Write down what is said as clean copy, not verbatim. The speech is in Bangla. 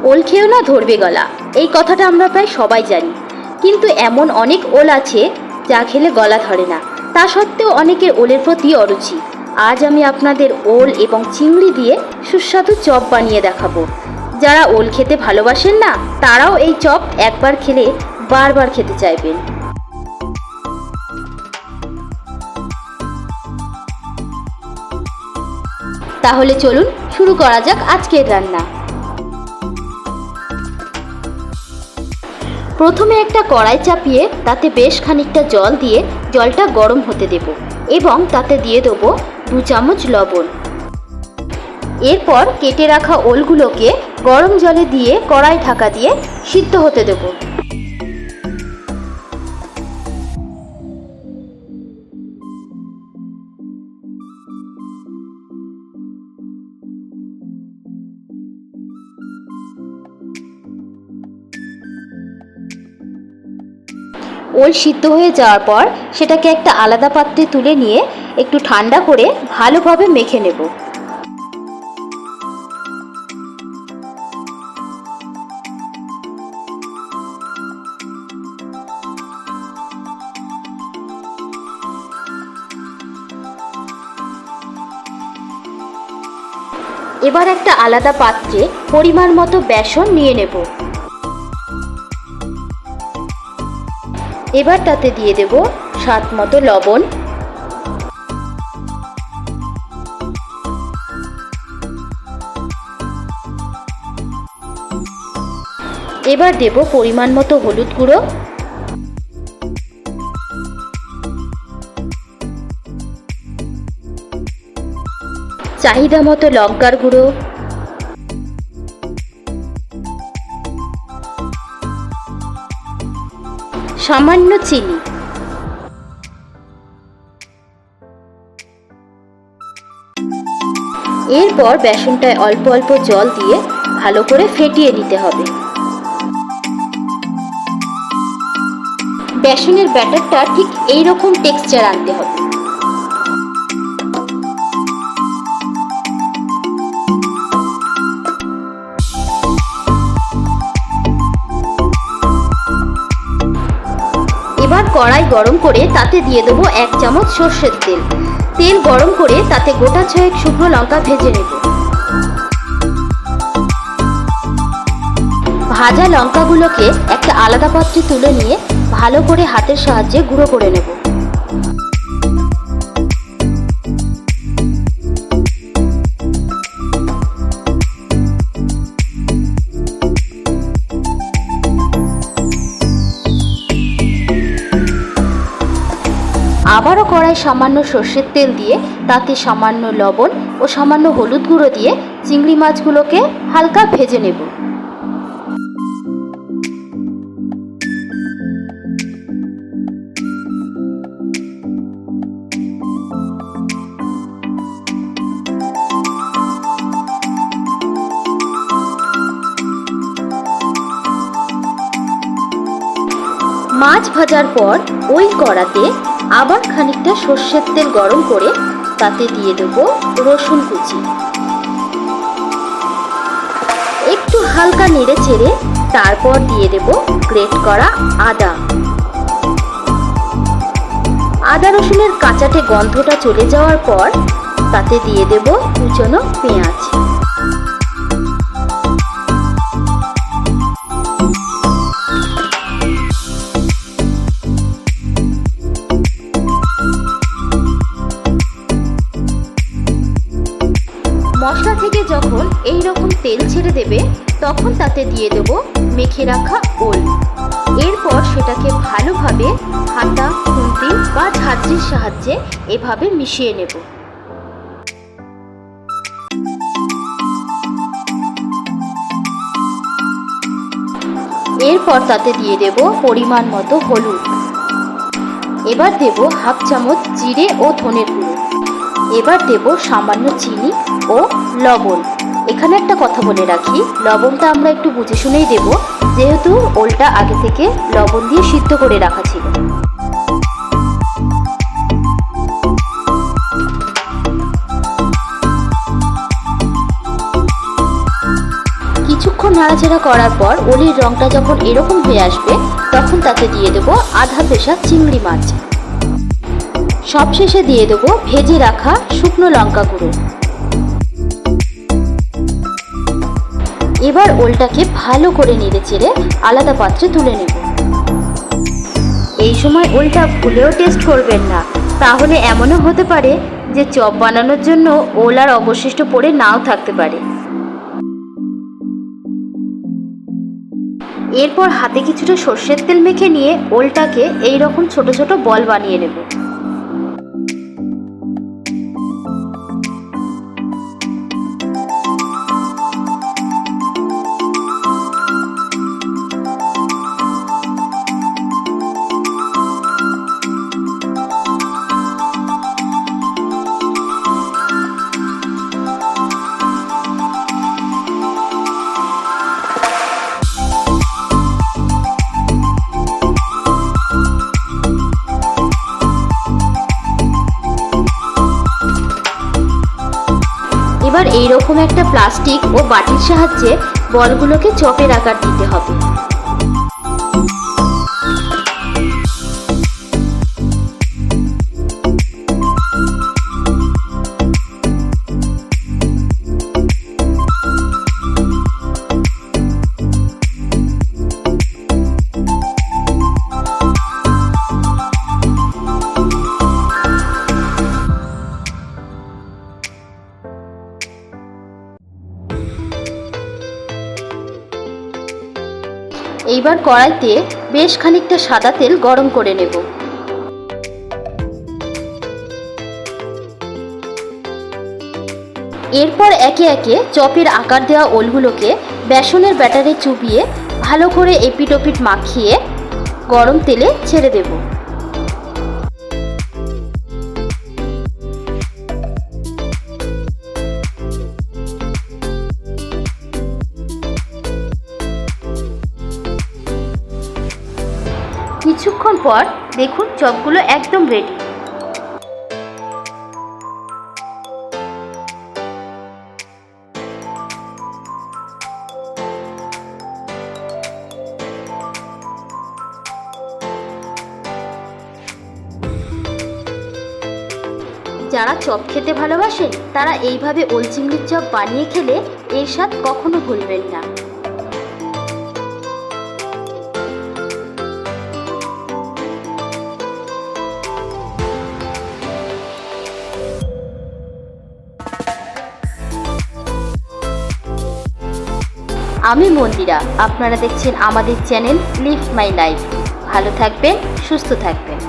ওল খেয়েও না ধরবে গলা, এই কথাটা আমরা প্রায় সবাই জানি। কিন্তু এমন অনেক ওল আছে যা খেলে গলা ধরে না, তা সত্ত্বেও অনেকের ওলের প্রতি অরুচি। আজ আমি আপনাদের ওল এবং চিংড়ি দিয়ে সুস্বাদু চপ বানিয়ে দেখাবো। যারা ওল খেতে ভালোবাসেন না, তারাও এই চপ একবার খেলে বারবার খেতে চাইবেন। তাহলে চলুন শুরু করা যাক আজকের রান্না। প্রথমে একটা কড়াই চাপিয়ে তাতে বেশ খানিকটা জল দিয়ে জলটা গরম হতে দেব এবং তাতে দিয়ে দেবো 2 চামচ লবণ। এরপর কেটে রাখা ওলগুলোকে গরম জলে দিয়ে কড়াই ঢাকা দিয়ে সিদ্ধ হতে দেব। ওল সিদ্ধ হয়ে যাওয়ার পর সেটাকে একটা আলাদা পাত্রে তুলে নিয়ে একটু ঠান্ডা করে ভালোভাবে মেখে নেব। এবার একটা আলাদা পাত্রে পরিমাণ মতো বেসন নিয়ে নেব। এবার তাতে দিয়ে দেব স্বাদ মতো লবণ, এবার দেব পরিমাণ মতো হলুদ গুঁড়ো, চাহিদা মতো লঙ্কার গুঁড়ো, সামান্য চিনি। এরপর বেসনটায় অল্প অল্প জল দিয়ে ভালো করে ফেটিয়ে নিতে হবে। বেসনের ব্যাটারটা ঠিক এই রকম টেক্সচার আনতে হবে। এবার কড়াই গরম করে তাতে দিয়ে দেবো 1 চামচ সর্ষের তেল। তেল গরম করে তাতে গোটা 6 শুকনো লঙ্কা ভেজে নেব। ভাজা লঙ্কাগুলোকে একটা আলাদা পাত্রে তুলে নিয়ে ভালো করে হাতের সাহায্যে গুঁড়ো করে নেব। আবারও কড়াই সামান্য সর্ষের তেল দিয়ে তাতে সামান্য লবণ ও সামান্য হলুদ গুঁড়ো দিয়ে চিংড়ি মাছগুলোকে হালকা ভেজে নেব। মাছ ভাজার পর ওই কড়াতে আবার খানিকটা সর্ষের তেল গরম করে তাতে দিয়ে দেবো রসুন কুচি। একটু হালকা নেড়ে চেড়ে তারপর দিয়ে দেব গ্রেট করা আদা। আদা রসুনের কাঁচাটে গন্ধটা চলে যাওয়ার পর তাতে দিয়ে দেব কুচনো পেঁয়াজ। মশলা থেকে যখন এই রকম তেল ছেড়ে দেবে তখন তাতে দিয়ে দেব মেখে রাখা ওল। এরপর সেটাকে ভালোভাবে হাতা, খুন্তি বা ঝাঁঝরির সাহায্যে এভাবে মিশিয়ে নেব। এরপর তাতে দিয়ে দেব পরিমাণ মতো হলুদ। এবার দেব 1/2 চামচ জিরে ও ধনের গুঁড়ো। এবার দেব সামান্য চিনি ও লবণ। এখানে একটা কথা বলে রাখি, লবণটা আমরা একটু বুঝে শুনেই দেব, যেহেতু ওলটা আগে থেকে লবণ দিয়ে সিদ্ধ করে রাখা ছিল। কিছুক্ষণ নাড়াচাড়া করার পর ওলের রঙটা যখন এরকম হয়ে আসবে তখন তাতে দিয়ে দেবো আধা পেশা চিংড়ি মাছ। সবশেষে দিয়ে দেবো ভেজে রাখা শুকনো লঙ্কা গুঁড়ো। এবার ওলটাকে ভালো করে নেড়েচেড়ে আলাদা পাত্রে তুলে নেব। এই সময় ওলটা ভুলেও টেস্ট করবেন না, তাহলে এমনও হতে পারে যে চপ বানানোর জন্য ওল আর অবশিষ্ট পড়ে নাও থাকতে পারে। এরপর হাতে কিছুটা সর্ষের তেল মেখে নিয়ে ওলটাকে এই রকম ছোট ছোট বল বানিয়ে নেব। এবার এইরকম একটা প্লাস্টিক ও বাটির সাহায্যে বলগুলোকে চপের আকার দিতে হবে। এইবার কড়াইতে বেশ খানিকটা সাদা তেল গরম করে নেব। এরপর একে একে চপের আকার দেওয়া ওলগুলোকে বেসনের ব্যাটারে চুবিয়ে ভালো করে এপিট ওপিট মাখিয়ে গরম তেলে ছেড়ে দেব। কিছুক্ষণ পর দেখুন চপগুলো একদম রেডি। যারা চপ খেতে ভালোবাসেন তারা এইভাবে ওল চিংড়ির চপ বানিয়ে খেলে এর স্বাদ কখনো ভুলবেন না। আমি মন্দিরা, আপনারা দেখছেন আমাদের চ্যানেল লিভ মাই লাইফ। ভালো থাকবেন, সুস্থ থাকবেন।